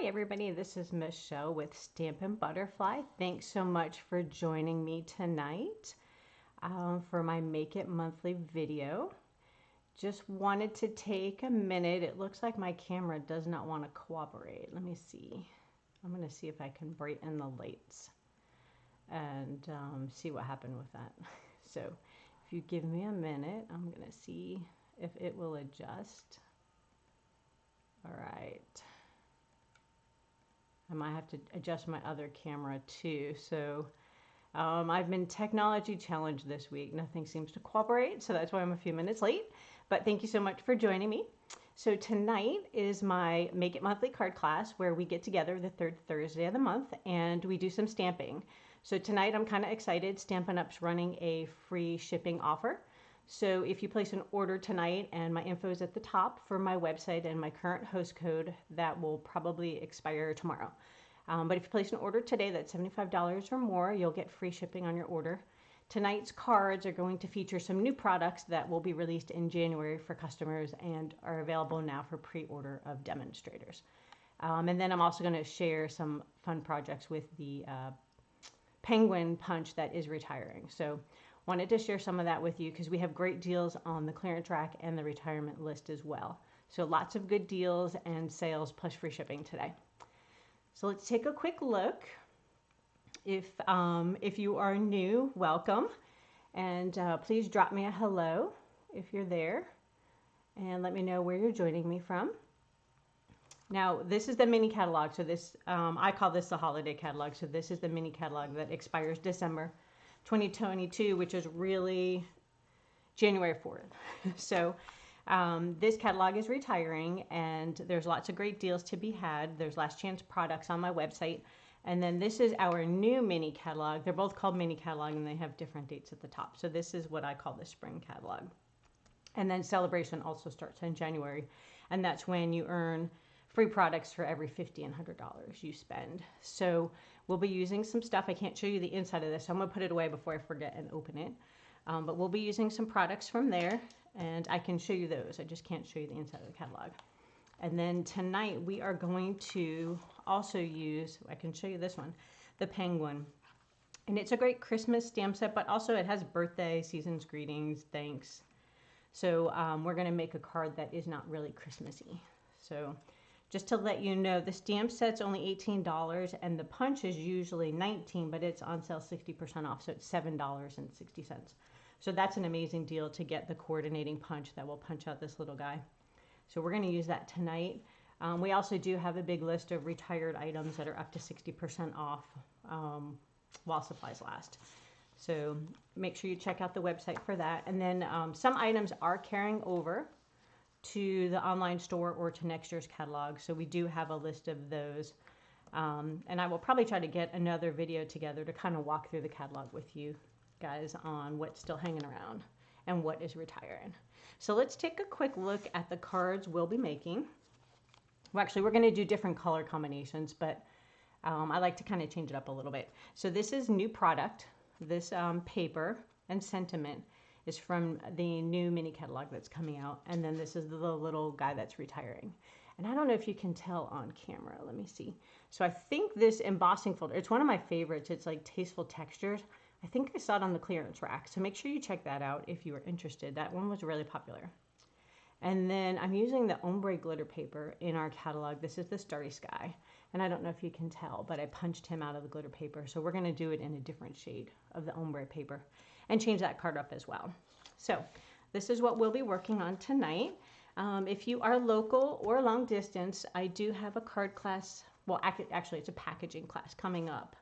Hi everybody, this is Michelle with Stampin' Butterfly. Thanks so much for joining me tonight for my Make It Monthly video. Just wanted to take a minute. It looks like my camera does not want to cooperate. Let me see. I'm going to see if I can brighten the lights and see what happened with that. So if you give me a minute, I'm going to see if it will adjust. All right. I might have to adjust my other camera too. So I've been technology challenged this week. Nothing seems to cooperate, so that's why I'm a few minutes late. But thank you so much for joining me. So tonight is my Make It Monthly card class where we get together the third Thursday of the month and we do some stamping. So tonight I'm kind of excited. Stampin' Up's running a free shipping offer. So if you place an order tonight, and my info is at the top for my website and my current host code, that will probably expire tomorrow. But if you place an order today that's $75 or more, you'll get free shipping on your order. Tonight's cards are going to feature some new products that will be released in January for customers and are available now for pre-order of demonstrators. And then I'm also going to share some fun projects with the penguin punch that is retiring. So wanted to share some of that with you because we have great deals on the clearance rack and the retirement list as well. So lots of good deals and sales plus free shipping today. So let's take a quick look. If you are new, welcome. And please drop me a hello if you're there. And let me know where you're joining me from. Now, this is the mini catalog. So this, I call this the holiday catalog. So this is the mini catalog that expires December 2022, which is really January 4th. So this catalog is retiring and there's lots of great deals to be had. There's last chance products on my website. And then this is our new mini catalog. They're both called mini catalog and they have different dates at the top. So this is what I call the spring catalog. And then celebration also starts in January. And that's when you earn free products for every $50 and $100 you spend. So we'll be using some stuff. I can't show you the inside of this, so I'm gonna put it away before I forget and open it. But we'll be using some products from there and I can show you those. I just can't show you the inside of the catalog. And then tonight we are going to also use, I can show you this one, the penguin. And it's a great Christmas stamp set, but also it has birthday, season's greetings, thanks. So we're gonna make a card that is not really Christmassy. So just to let you know, the stamp set's only $18 and the punch is usually $19, but it's on sale 60% off, so it's $7.60. So that's an amazing deal to get the coordinating punch that will punch out this little guy. So we're going to use that tonight. We also do have a big list of retired items that are up to 60% off while supplies last. So make sure you check out the website for that. And then some items are carrying over to the online store or to next year's catalog. So we do have a list of those. And I will probably try to get another video together to kind of walk through the catalog with you guys on what's still hanging around and what is retiring. So let's take a quick look at the cards we'll be making. Well, actually, we're going to do different color combinations, but I like to kind of change it up a little bit. So this is new product. This paper and sentiment is from the new mini catalog that's coming out. And then this is the little guy that's retiring. And I don't know if you can tell on camera. Let me see. So I think this embossing folder, it's one of my favorites. It's like Tasteful Textures. I think I saw it on the clearance rack. So make sure you check that out if you are interested. That one was really popular. And then I'm using the ombre glitter paper in our catalog. This is the Starry Sky. And I don't know if you can tell, but I punched him out of the glitter paper. So we're going to do it in a different shade of the ombre paper and change that card up as well. So this is what we'll be working on tonight. If you are local or long distance, I do have a card class. Well, actually it's a packaging class coming up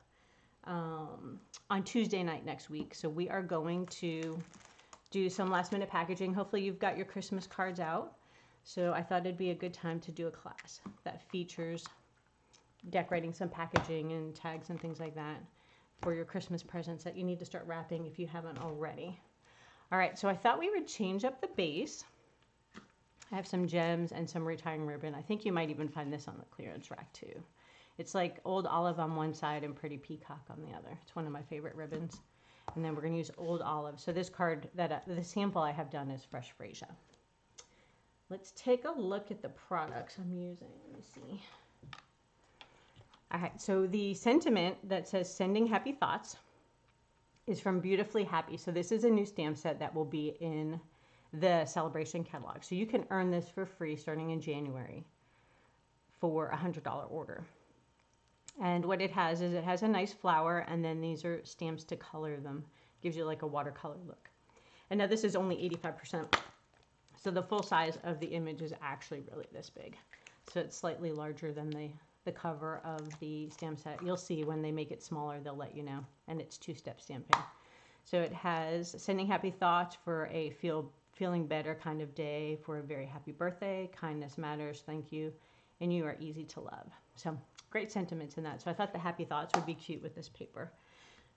on Tuesday night next week. So we are going to do some last minute packaging. Hopefully you've got your Christmas cards out. So I thought it'd be a good time to do a class that features decorating some packaging and tags and things like that for your Christmas presents that you need to start wrapping if you haven't already. All right, so I thought we would change up the base. I have some gems and some retiring ribbon. I think you might even find this on the clearance rack too. It's like Old Olive on one side and Pretty Peacock on the other. It's one of my favorite ribbons. And then we're going to use Old Olive. So this card, the sample I have done is Fresh Freesia. Let's take a look at the products I'm using. Let me see. All right, so the sentiment that says sending happy thoughts is from Beautifully Happy. So this is a new stamp set that will be in the celebration catalog. So you can earn this for free starting in January for a $100 order. And what it has is it has a nice flower, and then these are stamps to color them. Gives you like a watercolor look. And now this is only 85%. So the full size of the image is actually really this big. So it's slightly larger than the cover of the stamp set. You'll see when they make it smaller, they'll let you know. And it's two-step stamping. So it has sending happy thoughts for a feeling better kind of day, for a very happy birthday, kindness matters, thank you, and you are easy to love. So great sentiments in that. So I thought the happy thoughts would be cute with this paper.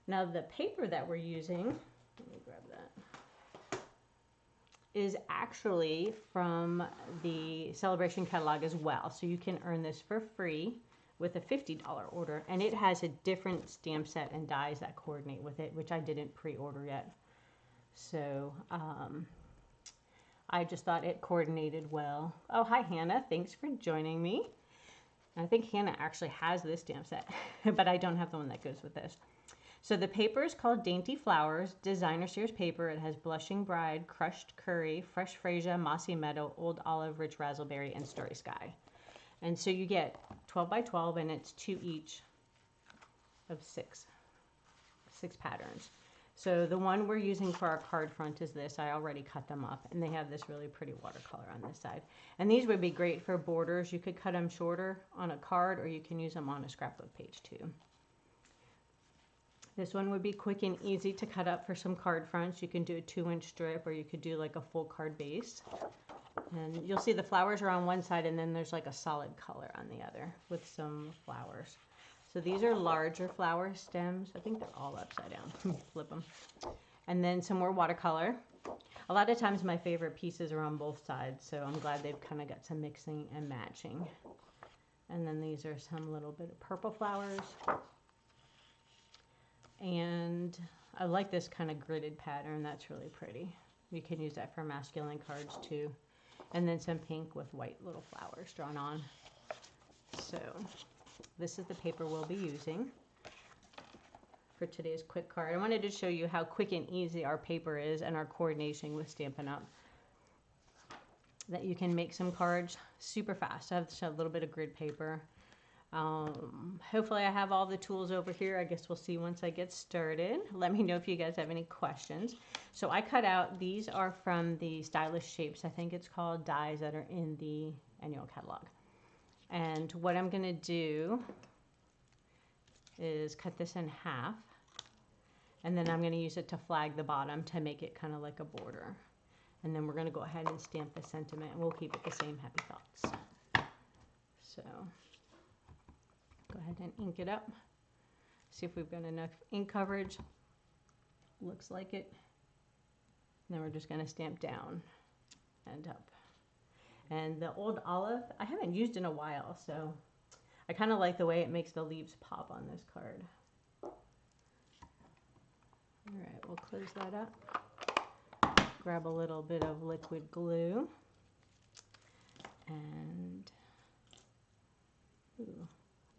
Now the paper that we're using, let me grab that, is actually from the celebration catalog as well. So you can earn this for free with a $50 order, and it has a different stamp set and dies that coordinate with it, which I didn't pre-order yet. So I just thought it coordinated well. Oh, hi Hannah, thanks for joining me. I think Hannah actually has this stamp set, but I don't have the one that goes with this. So the paper is called Dainty Flowers, designer series paper. It has Blushing Bride, Crushed Curry, Fresh Freesia, Mossy Meadow, Old Olive, Rich Raspberry, and Starry Sky. And so you get 12 by 12, and it's 2 each of 6 patterns. So the one we're using for our card front is this. I already cut them up, and they have this really pretty watercolor on this side. And these would be great for borders. You could cut them shorter on a card, or you can use them on a scrapbook page too. This one would be quick and easy to cut up for some card fronts. You can do a 2-inch strip, or you could do like a full card base. And you'll see the flowers are on one side, and then there's like a solid color on the other with some flowers. So these are larger flower stems. I think they're all upside down. Flip them. And then some more watercolor. A lot of times my favorite pieces are on both sides, so I'm glad they've kind of got some mixing and matching. And then these are some little bit of purple flowers. And I like this kind of gridded pattern. That's really pretty. You can use that for masculine cards too. And then some pink with white little flowers drawn on. So this is the paper we'll be using for today's quick card. I wanted to show you how quick and easy our paper is and our coordination with Stampin' Up. That you can make some cards super fast. I have just a little bit of grid paper. Hopefully I have all the tools over here. I guess we'll see once I get started. Let me know if you guys have any questions. So I cut out, these are from the Stylish Shapes, I think it's called, dies that are in the annual catalog. And what I'm going to do is cut this in half, and then I'm going to use it to flag the bottom to make it kind of like a border. And then we're going to go ahead and stamp the sentiment, and we'll keep it the same, happy thoughts. So go ahead and ink it up. See if we've got enough ink coverage. Looks like it. And then we're just going to stamp down and up. And the Old Olive, I haven't used in a while, so I kind of like the way it makes the leaves pop on this card. All right, we'll close that up. Grab a little bit of liquid glue. And ooh,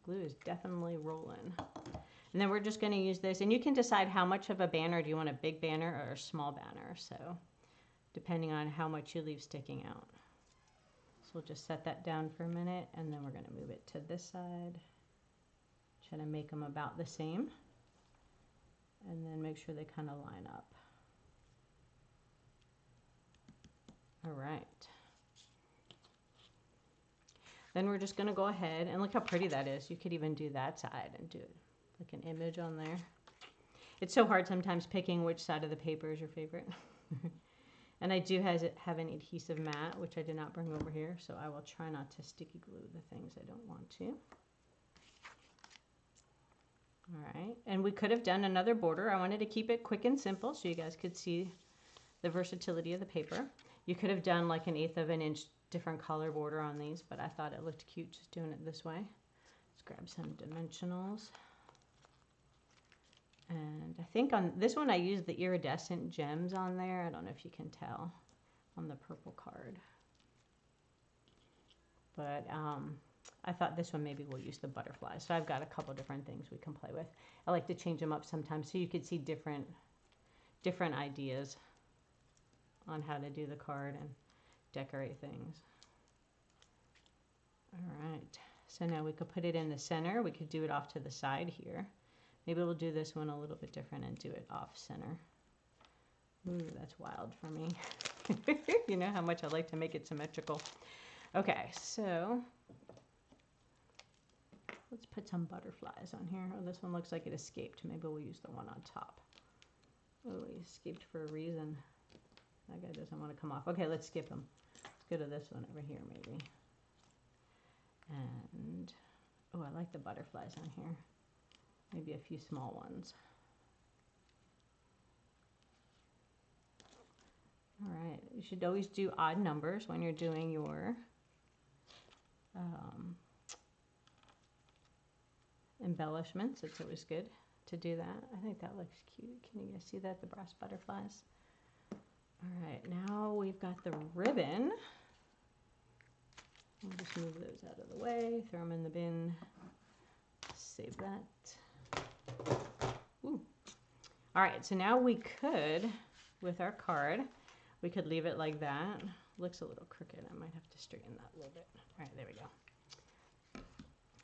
glue is definitely rolling. And then we're just going to use this, and you can decide how much of a banner. Do you want a big banner or a small banner? So depending on how much you leave sticking out. So we'll just set that down for a minute, and then we're going to move it to this side. Try to make them about the same, and then make sure they kind of line up. All right. Then we're just going to go ahead, and look how pretty that is. You could even do that side and do like an image on there. It's so hard sometimes picking which side of the paper is your favorite. And I do have an adhesive mat, which I did not bring over here, so I will try not to sticky glue the things I don't want to. All right, and we could have done another border. I wanted to keep it quick and simple so you guys could see the versatility of the paper. You could have done like 1/8 of an inch different color border on these, but I thought it looked cute just doing it this way. Let's grab some dimensionals. And I think on this one I used the iridescent gems on there. I don't know if you can tell on the purple card. But I thought this one maybe we'll use the butterflies. So I've got a couple different things we can play with. I like to change them up sometimes so you could see different ideas on how to do the card and decorate things. All right, so now we could put it in the center. We could do it off to the side here. Maybe we'll do this one a little bit different and do it off center. Ooh, that's wild for me. You know how much I like to make it symmetrical. Okay, so let's put some butterflies on here. Oh, this one looks like it escaped. Maybe we'll use the one on top. Oh, he escaped for a reason. That guy doesn't want to come off. Okay, let's skip him. Let's go to this one over here maybe. And, oh, I like the butterflies on here. Maybe a few small ones. All right, you should always do odd numbers when you're doing your embellishments. It's always good to do that. I think that looks cute. Can you guys see that, the brass butterflies? All right, now we've got the ribbon. We'll just move those out of the way, throw them in the bin, save that. Ooh. All right, so now we could, with our card, we could leave it like that. Looks a little crooked. I might have to straighten that a little bit. All right, there we go.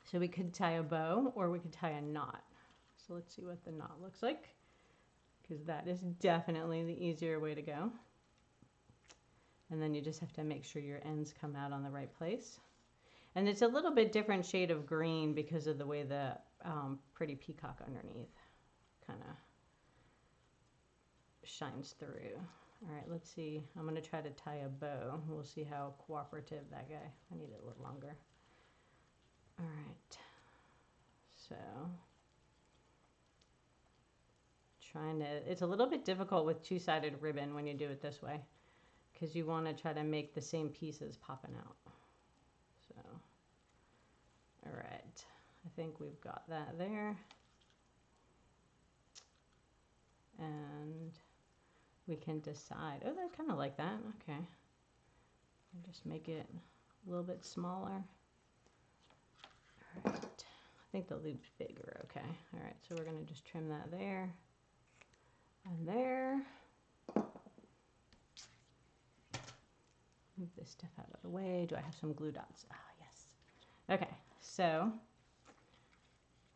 So we could tie a bow or we could tie a knot. So let's see what the knot looks like, because that is definitely the easier way to go. And then you just have to make sure your ends come out on the right place. And it's a little bit different shade of green because of the way the pretty peacock underneath kind of shines through. All right, let's see. I'm going to try to tie a bow. We'll see how cooperative that guy. I need it a little longer. All right. So it's a little bit difficult with two-sided ribbon when you do it this way, because you want to try to make the same pieces popping out. So, all right. I think we've got that there. And we can decide. Oh, I kind of like that. Okay. I'll just make it a little bit smaller. All right. I think the loop's bigger. Okay. All right. So we're going to just trim that there and there. Move this stuff out of the way. Do I have some glue dots? Ah, yes. Okay. So,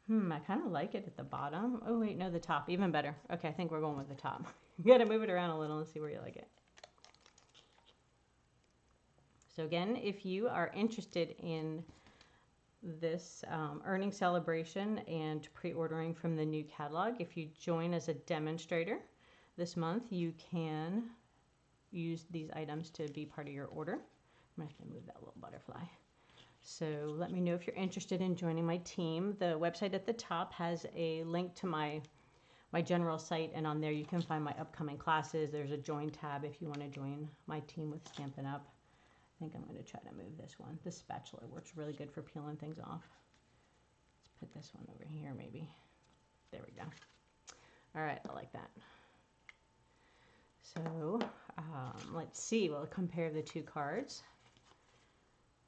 I kind of like it at the bottom. Oh, wait, no, the top. Even better. Okay, I think we're going with the top. You got to move it around a little and see where you like it. So again, if you are interested in this earning celebration and pre-ordering from the new catalog, if you join as a demonstrator this month, you can use these items to be part of your order. I'm going to have to move that little butterfly. So let me know if you're interested in joining my team. The website at the top has a link to my general site, and on there you can find my upcoming classes. There's a join tab if you want to join my team with Stampin' Up. I think I'm going to try to move this one. This spatula works really good for peeling things off. Let's put this one over here maybe. There we go. All right, I like that. So let's see, we'll compare the two cards.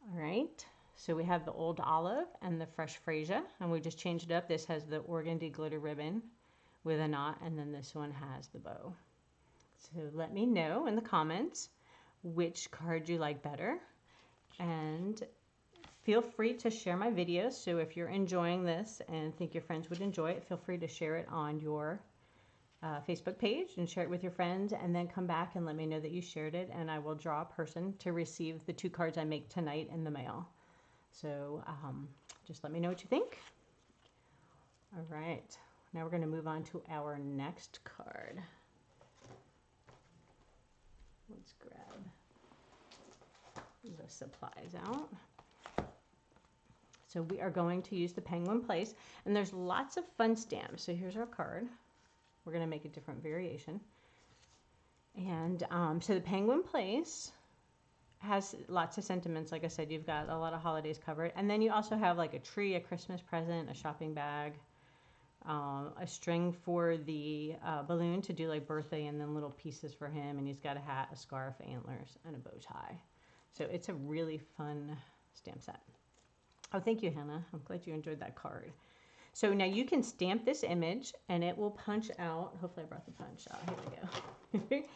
All right, so we have the Old Olive and the Fresh Freesia, and we just changed it up. This has the organdy glitter ribbon with a knot, and then this one has the bow. So let me know in the comments which card you like better, and feel free to share my videos. So if you're enjoying this and think your friends would enjoy it, feel free to share it on your Facebook page and share it with your friends, and then come back and let me know that you shared it, and I will draw a person to receive the 2 cards I make tonight in the mail. So just let me know what you think. All right, now we're going to move on to our next card. Let's grab the supplies out. So we are going to use the Penguin Place, and there's lots of fun stamps. So here's our card. We're going to make a different variation. And so the Penguin Place has lots of sentiments. Like I said, you've got a lot of holidays covered. And then you also have like a tree, a Christmas present, a shopping bag, a string for the balloon to do like birthday, and then little pieces for him. And he's got a hat, a scarf, antlers, and a bow tie. So it's a really fun stamp set. Oh, thank you, Hannah. I'm glad you enjoyed that card. So now you can stamp this image and it will punch out. Hopefully I brought the punch out. Here we go.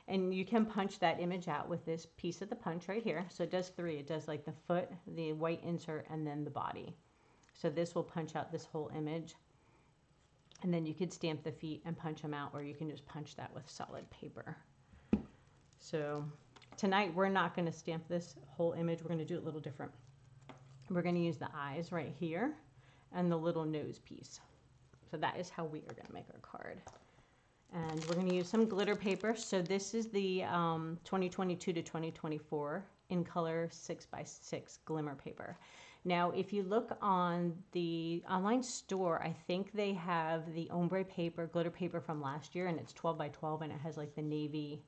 And you can punch that image out with this piece of the punch right here. So it does three. It does like the foot, the white insert, and then the body. So this will punch out this whole image. And then you could stamp the feet and punch them out, or you can just punch that with solid paper. So tonight we're not going to stamp this whole image. We're going to do it a little different. We're going to use the eyes right here and the little nose piece. So that is how we are going to make our card. And we're going to use some glitter paper. So this is the 2022 to 2024 in color 6x6 glimmer paper. Now, if you look on the online store, I think they have the ombre paper, glitter paper from last year, and it's 12 by 12, and it has like the navy,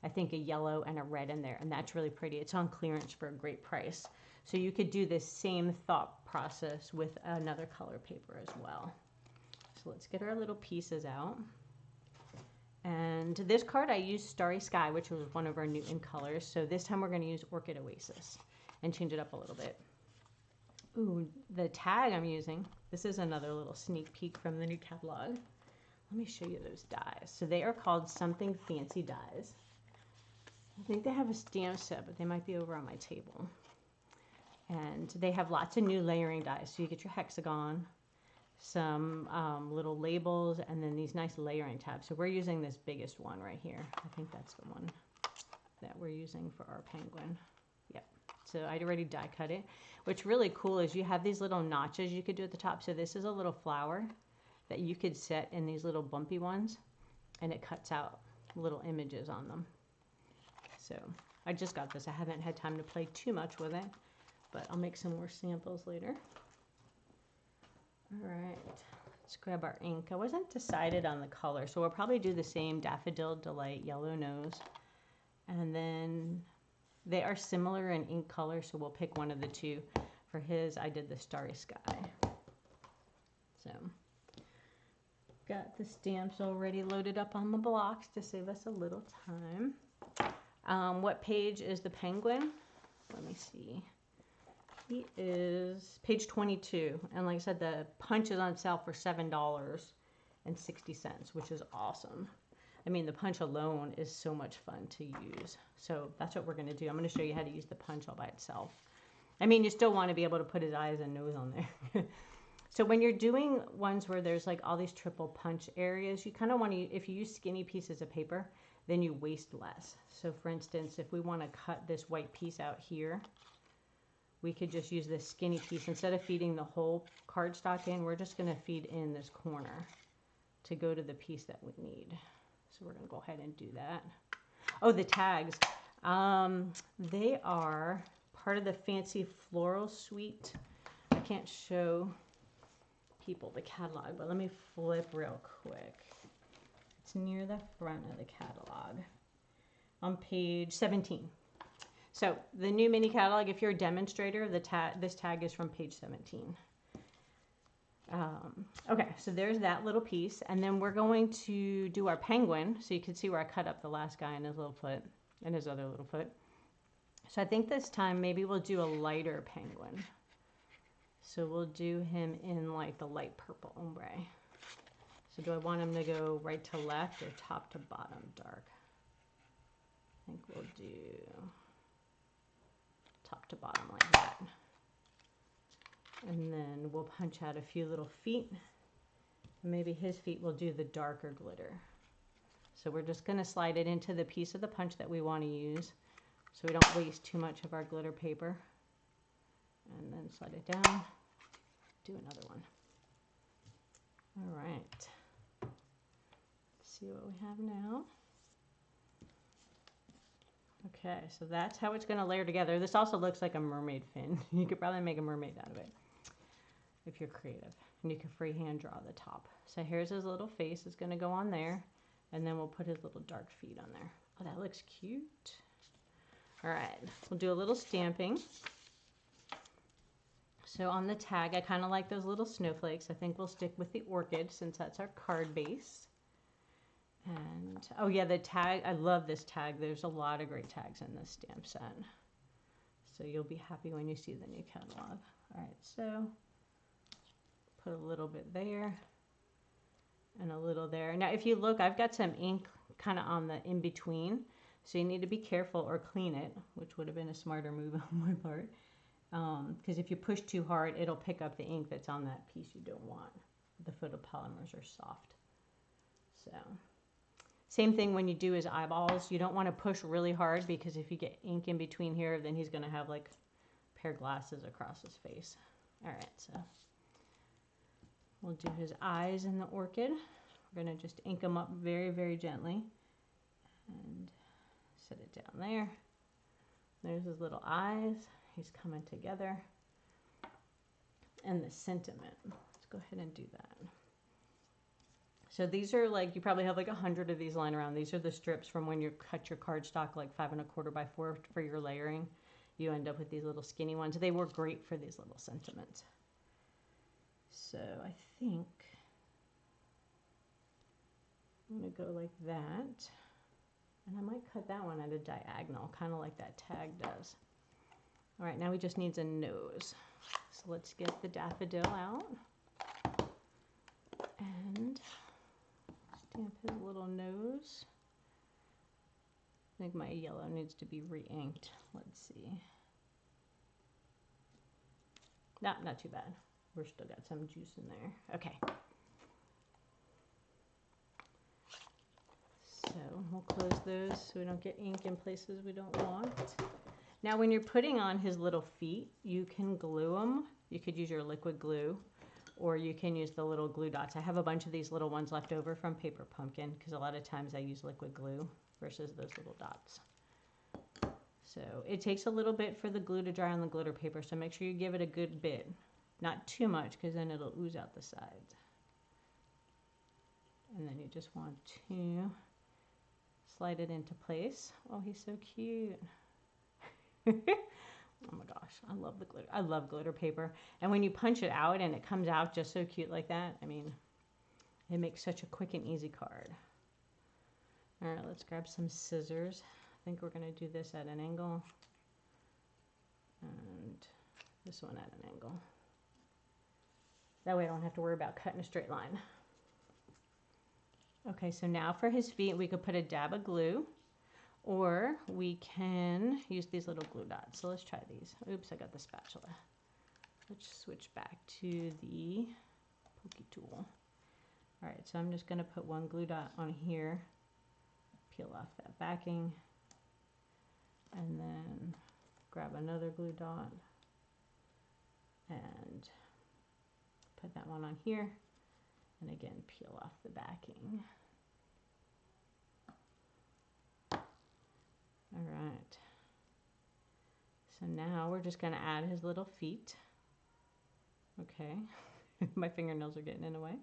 I think a yellow and a red in there, and that's really pretty. It's on clearance for a great price. So you could do this same thought process with another color paper as well. So let's get our little pieces out. And this card I used Starry Sky, which was one of our new in colors. So this time we're going to use Orchid Oasis and change it up a little bit. Ooh, the tag I'm using, this is another little sneak peek from the new catalog. Let me show you those dies. So they are called Something Fancy dies. I think they have a stamp set, but they might be over on my table. And they have lots of new layering dies. So you get your hexagon, some little labels, and then these nice layering tabs. So we're using this biggest one right here. I think that's the one that we're using for our penguin. Yep. So I already die cut it. What's really cool is you have these little notches you could do at the top. So this is a little flower that you could set in these little bumpy ones, and it cuts out little images on them. So I just got this. I haven't had time to play too much with it, but I'll make some more samples later. All right, let's grab our ink. I wasn't decided on the color, so we'll probably do the same Daffodil Delight yellow nose. And then they are similar in ink color, so we'll pick one of the two. For his, I did the Starry Sky. So, got the stamps already loaded up on the blocks to save us a little time. What page is the penguin? Let me see. He is page 22. And like I said, the punch is on sale for $7.60, which is awesome. I mean, the punch alone is so much fun to use. So that's what we're going to do. I'm going to show you how to use the punch all by itself. I mean, you still want to be able to put his eyes and nose on there. So when you're doing ones where there's like all these triple punch areas, you kind of want to, if you use skinny pieces of paper, then you waste less. So for instance, if we want to cut this white piece out here, we could just use this skinny piece. Instead of feeding the whole cardstock in, we're just going to feed in this corner to go to the piece that we need. So we're going to go ahead and do that. Oh, the tags. They are part of the Fancy Floral Suite. I can't show people the catalog, but let me flip real quick. It's near the front of the catalog on page 17. So the new mini catalog, if you're a demonstrator, this tag is from page 17. Okay, so there's that little piece, and then we're going to do our penguin. So you can see where I cut up the last guy and his little foot and his other little foot. So I think this time maybe we'll do a lighter penguin. So we'll do him in like the light purple ombre. So do I want him to go right to left or top to bottom dark? I think we'll do top to bottom like that. And then we'll punch out a few little feet. Maybe his feet will do the darker glitter. So we're just going to slide it into the piece of the punch that we want to use so we don't waste too much of our glitter paper. And then slide it down. Do another one. All right. Let's see what we have now. Okay, so that's how it's going to layer together. This also looks like a mermaid fin. You could probably make a mermaid out of it if you're creative. And you can freehand draw the top. So here's his little face. It's going to go on there. And then we'll put his little dark feet on there. Oh, that looks cute. All right, we'll do a little stamping. So on the tag, I kind of like those little snowflakes. I think we'll stick with the orchid since that's our card base. And, oh yeah, the tag, I love this tag. There's a lot of great tags in this stamp set. So you'll be happy when you see the new catalog. All right, so put a little bit there and a little there. Now, if you look, I've got some ink kind of on the in-between, so you need to be careful or clean it, which would have been a smarter move on my part. Because if you push too hard, it'll pick up the ink that's on that piece you don't want. The photopolymers are soft. So, same thing when you do his eyeballs. You don't want to push really hard, because if you get ink in between here, then he's going to have like a pair of glasses across his face. All right, so we'll do his eyes in the orchid. We're going to just ink them up very, very gently. And set it down there. There's his little eyes. He's coming together. And the sentiment. Let's go ahead and do that. So these are like, you probably have like 100 of these lying around. These are the strips from when you cut your cardstock like 5 1/4 by 4 for your layering. You end up with these little skinny ones. They work great for these little sentiments. So I think I'm going to go like that. And I might cut that one at a diagonal, kind of like that tag does. All right, now he just needs a nose. So let's get the daffodil out. And stamp his little nose. I think my yellow needs to be re-inked. Let's see. Not too bad. We're still got some juice in there. Okay. So we'll close those so we don't get ink in places we don't want. Now when you're putting on his little feet, you can glue them. You could use your liquid glue, or you can use the little glue dots. I have a bunch of these little ones left over from Paper Pumpkin, because a lot of times I use liquid glue versus those little dots. So it takes a little bit for the glue to dry on the glitter paper, so make sure you give it a good bit. Not too much, because then it'll ooze out the sides. And then you just want to slide it into place. Oh, he's so cute. Oh my gosh, I love the glitter. I love glitter paper. And when you punch it out and it comes out just so cute like that, I mean, it makes such a quick and easy card. All right, let's grab some scissors. I think we're going to do this at an angle. And this one at an angle. That way I don't have to worry about cutting a straight line. Okay, so now for his feet, we could put a dab of glue, or we can use these little glue dots. So let's try these. Oops, I got the spatula. Let's switch back to the pokey tool. All right, so I'm just going to put one glue dot on here, peel off that backing, and then grab another glue dot and put that one on here, and again peel off the backing. All right, so now we're just going to add his little feet. Okay, my fingernails are getting in the way.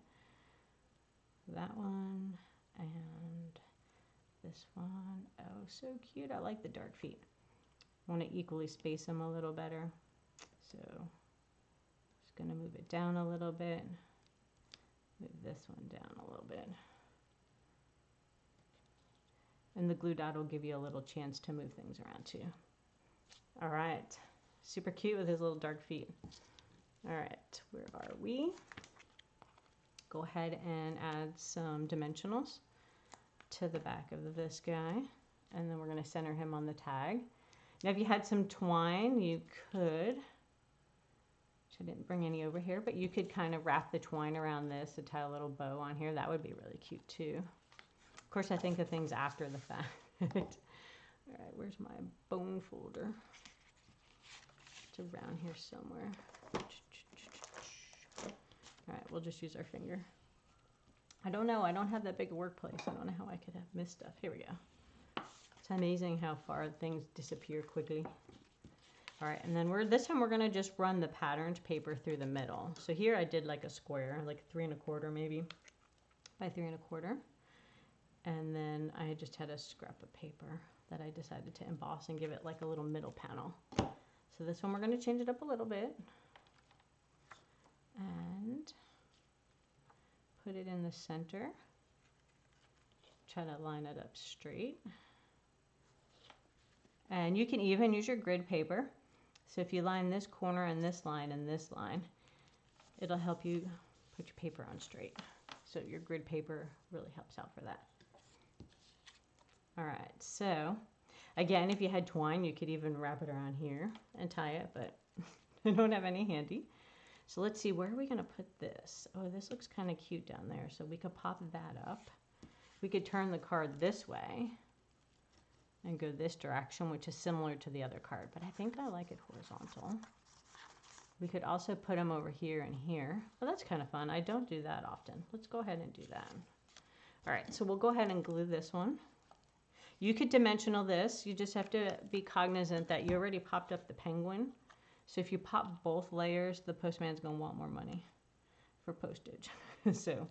That one and this one. Oh, so cute. I like the dark feet. I want to equally space them a little better, so just going to move it down a little bit, move this one down a little bit. And the glue dot will give you a little chance to move things around too. All right, super cute with his little dark feet. All right, where are we? Go ahead and add some dimensionals to the back of this guy, and then we're going to center him on the tag. Now if you had some twine, you could, which I didn't bring any over here, but you could kind of wrap the twine around this and tie a little bow on here. That would be really cute too. Of course, I think of things after the fact. All right, where's my bone folder? It's around here somewhere. All right, we'll just use our finger. I don't know. I don't have that big a workplace. I don't know how I could have missed stuff. Here we go. It's amazing how far things disappear quickly. All right, and then this time we're going to just run the patterned paper through the middle. So here I did like a square, like 3 1/4 maybe by 3 1/4. And then I just had a scrap of paper that I decided to emboss and give it like a little middle panel. So this one we're going to change it up a little bit and put it in the center. Try to line it up straight. And you can even use your grid paper. So if you line this corner and this line, it'll help you put your paper on straight. So your grid paper really helps out for that. All right, so again, if you had twine, you could even wrap it around here and tie it, but I don't have any handy. So let's see, where are we gonna put this? Oh, this looks kind of cute down there. So we could pop that up. We could turn the card this way and go this direction, which is similar to the other card, but I think I like it horizontal. We could also put them over here and here. Well, that's kind of fun. I don't do that often. Let's go ahead and do that. All right, so we'll go ahead and glue this one. You could dimensional this. You just have to be cognizant that you already popped up the penguin. So if you pop both layers, the postman's gonna want more money for postage. So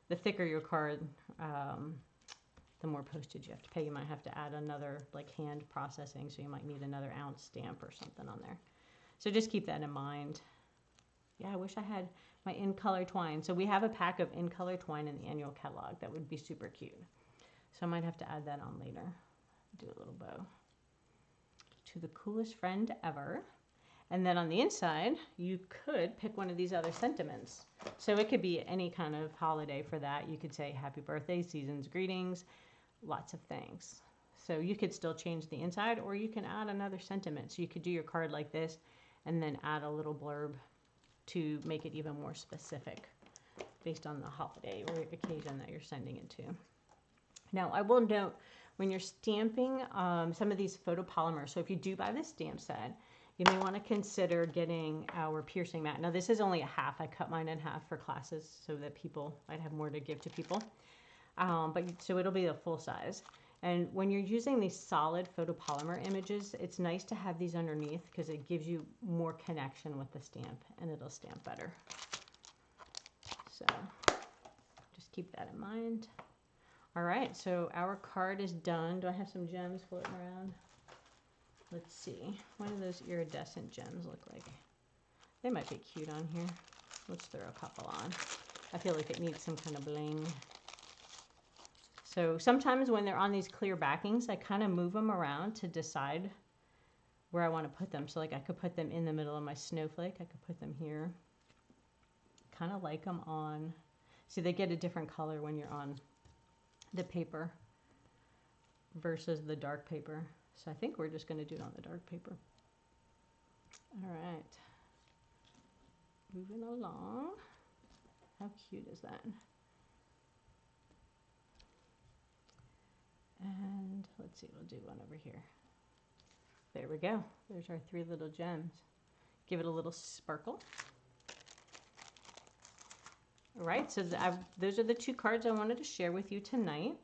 the thicker your card, the more postage you have to pay. You might have to add another like hand processing, so you might need another ounce stamp or something on there. So just keep that in mind. Yeah, I wish I had my in color twine. So we have a pack of in color twine in the annual catalog. That would be super cute. So I might have to add that on later. Do a little bow. To the coolest friend ever. And then on the inside, you could pick one of these other sentiments. So it could be any kind of holiday for that. You could say happy birthday, season's greetings, lots of things. So you could still change the inside, or you can add another sentiment. So you could do your card like this and then add a little blurb to make it even more specific based on the holiday or occasion that you're sending it to. Now, I will note when you're stamping some of these photopolymers, so if you do buy this stamp set, you may want to consider getting our piercing mat. Now, this is only a half. I cut mine in half for classes so that I'd have more to give to people. So it'll be a full size. And when you're using these solid photopolymer images, it's nice to have these underneath because it gives you more connection with the stamp and it'll stamp better. So just keep that in mind. All right, so our card is done. Do I have some gems floating around? Let's see. What do those iridescent gems look like? They might be cute on here. Let's throw a couple on. I feel like it needs some kind of bling. So sometimes when they're on these clear backings, I kind of move them around to decide where I want to put them. So like I could put them in the middle of my snowflake. I could put them here. Kind of like them on. See, they get a different color when you're on the paper versus the dark paper. So I think we're just going to do it on the dark paper. All right. Moving along. How cute is that? And let's see, we'll do one over here. There we go. There's our 3 little gems. Give it a little sparkle. All right, so those are the 2 cards I wanted to share with you tonight.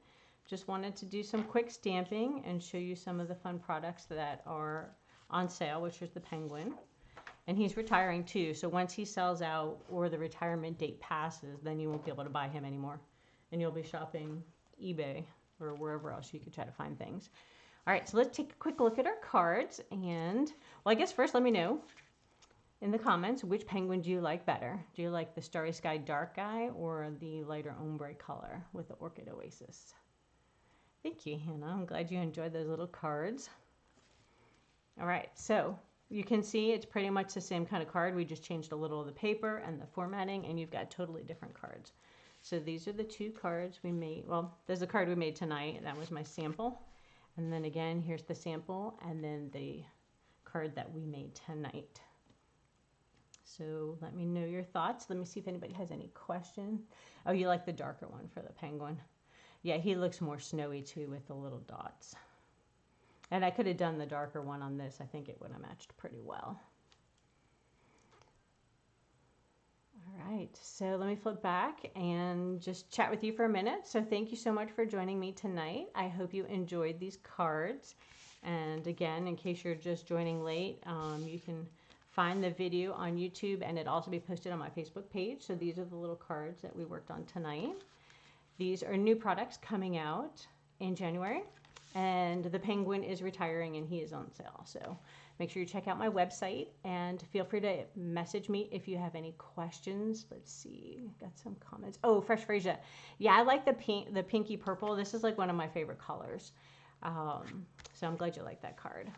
Just wanted to do some quick stamping and show you some of the fun products that are on sale, which is the penguin. And he's retiring too, so once he sells out or the retirement date passes, then you won't be able to buy him anymore. And you'll be shopping eBay or wherever else you could try to find things. All right, so let's take a quick look at our cards. And, well, I guess first let me know in the comments, which penguin do you like better? Do you like the Starry Sky dark guy or the lighter ombre color with the Orchid Oasis? Thank you, Hannah. I'm glad you enjoyed those little cards. All right, so you can see it's pretty much the same kind of card. We just changed a little of the paper and the formatting, and you've got totally different cards. So these are the 2 cards we made. Well, there's a card we made tonight. That was my sample. And then again, here's the sample, and then the card that we made tonight. So let me know your thoughts. Let me see if anybody has any questions. Oh, you like the darker one for the penguin. Yeah, he looks more snowy too with the little dots. And I could have done the darker one on this. I think it would have matched pretty well. All right, so let me flip back and just chat with you for a minute. So thank you so much for joining me tonight. I hope you enjoyed these cards. And again, in case you're just joining late, you can find the video on YouTube and it'll also be posted on my Facebook page. So these are the little cards that we worked on tonight. These are new products coming out in January, and the penguin is retiring and he is on sale. So make sure you check out my website and feel free to message me if you have any questions. Let's see, got some comments. Oh, Fresh Freesia. Yeah, I like the pinky purple. This is like one of my favorite colors. So I'm glad you like that card.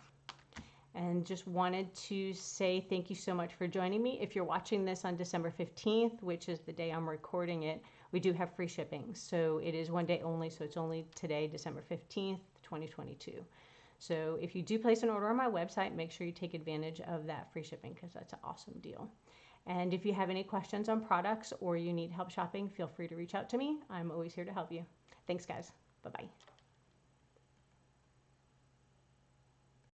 And just wanted to say thank you so much for joining me. If you're watching this on December 15th, which is the day I'm recording it, we do have free shipping. So it is one day only. So it's only today, December 15th, 2022. So if you do place an order on my website, make sure you take advantage of that free shipping because that's an awesome deal. And if you have any questions on products or you need help shopping, feel free to reach out to me. I'm always here to help you. Thanks, guys. Bye-bye.